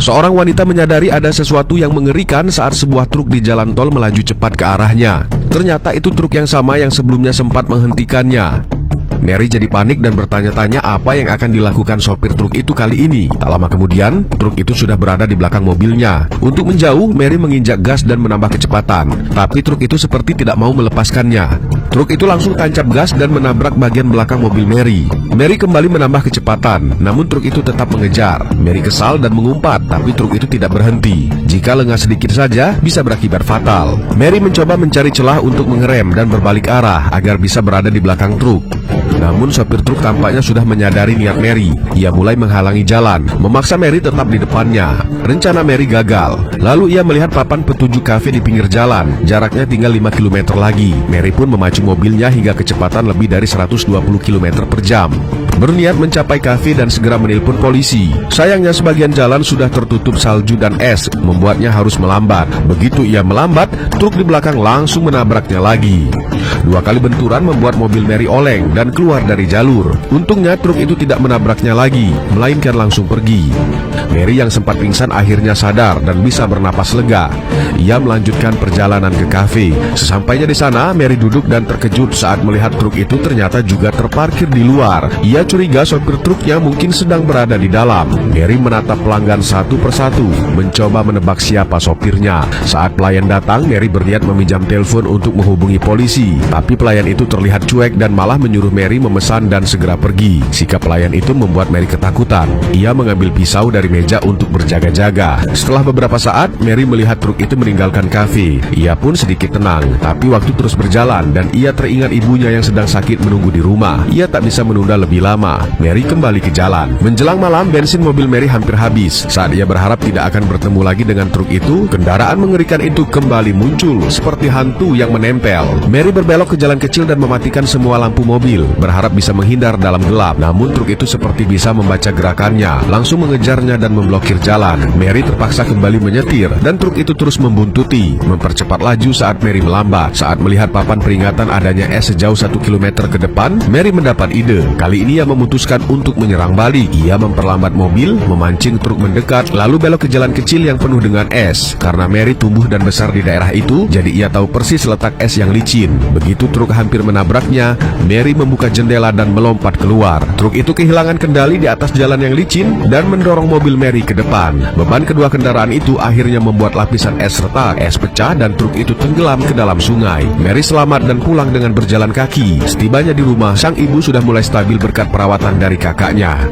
Seorang wanita menyadari ada sesuatu yang mengerikan saat sebuah truk di jalan tol melaju cepat ke arahnya. Ternyata itu truk yang sama yang sebelumnya sempat menghentikannya. Mary jadi panik dan bertanya-tanya apa yang akan dilakukan sopir truk itu kali ini. Tak lama kemudian, truk itu sudah berada di belakang mobilnya. Untuk menjauh, Mary menginjak gas dan menambah kecepatan. Tapi truk itu seperti tidak mau melepaskannya. Truk itu langsung tancap gas dan menabrak bagian belakang mobil Mary. Mary kembali menambah kecepatan, namun truk itu tetap mengejar. Mary kesal dan mengumpat, tapi truk itu tidak berhenti. Jika lengah sedikit saja, bisa berakibat fatal. Mary mencoba mencari celah untuk mengerem dan berbalik arah agar bisa berada di belakang truk. Namun sopir truk tampaknya sudah menyadari niat Mary. Ia mulai menghalangi jalan, memaksa Mary tetap di depannya. Rencana Mary gagal. Lalu ia melihat papan petunjuk kafe di pinggir jalan. Jaraknya tinggal 5 km lagi. Mary pun memacu mobilnya hingga kecepatan lebih dari 120 km per jam. Berniat mencapai kafe dan segera menelpon polisi. Sayangnya sebagian jalan sudah tertutup salju dan es, membuatnya harus melambat. Begitu ia melambat, truk di belakang langsung menabraknya lagi. 2 kali benturan membuat mobil Mary oleng dan keluar dari jalur. Untungnya truk itu tidak menabraknya lagi, melainkan langsung pergi. Mary yang sempat pingsan akhirnya sadar dan bisa bernapas lega. Ia melanjutkan perjalanan ke kafe. Sesampainya di sana, Mary duduk dan terkejut saat melihat truk itu ternyata juga terparkir di luar. Ia curiga sopir truknya mungkin sedang berada di dalam. Mary menatap pelanggan satu persatu, mencoba menebak siapa sopirnya. Saat pelayan datang, Mary berniat meminjam telepon untuk menghubungi polisi. Tapi pelayan itu terlihat cuek dan malah menyuruh Mary memesan dan segera pergi. Sikap pelayan itu membuat Mary ketakutan. Ia mengambil pisau dari meja untuk berjaga-jaga. Setelah beberapa saat, Mary melihat truk itu meninggalkan kafe. Ia pun sedikit tenang, tapi waktu terus berjalan dan ia teringat ibunya yang sedang sakit menunggu di rumah. Ia tak bisa menunda lebih lama. Mary kembali ke jalan. Menjelang malam, bensin mobil Mary hampir habis. Saat ia berharap tidak akan bertemu lagi dengan truk itu, kendaraan mengerikan itu kembali muncul seperti hantu yang menempel. Mary berbelok ke jalan kecil dan mematikan semua lampu mobil, berharap bisa menghindar dalam gelap. Namun truk itu seperti bisa membaca gerakannya, langsung mengejarnya dan memblokir jalan. Mary terpaksa kembali menyetir dan truk itu terus membuntuti, mempercepat laju saat Mary melambat. Saat melihat papan peringatan adanya es sejauh 1 km ke depan, Mary mendapat ide. Kali ini ia memutuskan untuk menyerang balik. Ia memperlambat mobil, memancing truk mendekat, lalu belok ke jalan kecil yang penuh dengan es. Karena Mary tumbuh dan besar di daerah itu, jadi ia tahu persis letak es yang licin. Begitu truk hampir menabraknya, Mary membuka jendela dan melompat keluar. Truk itu kehilangan kendali di atas jalan yang licin dan mendorong mobil Mary ke depan. Beban kedua kendaraan itu akhirnya membuat lapisan es retak, es pecah dan truk itu tenggelam ke dalam sungai. Mary selamat dan pulang dengan berjalan kaki. Setibanya di rumah, sang ibu sudah mulai stabil berkat perawatan dari kakaknya.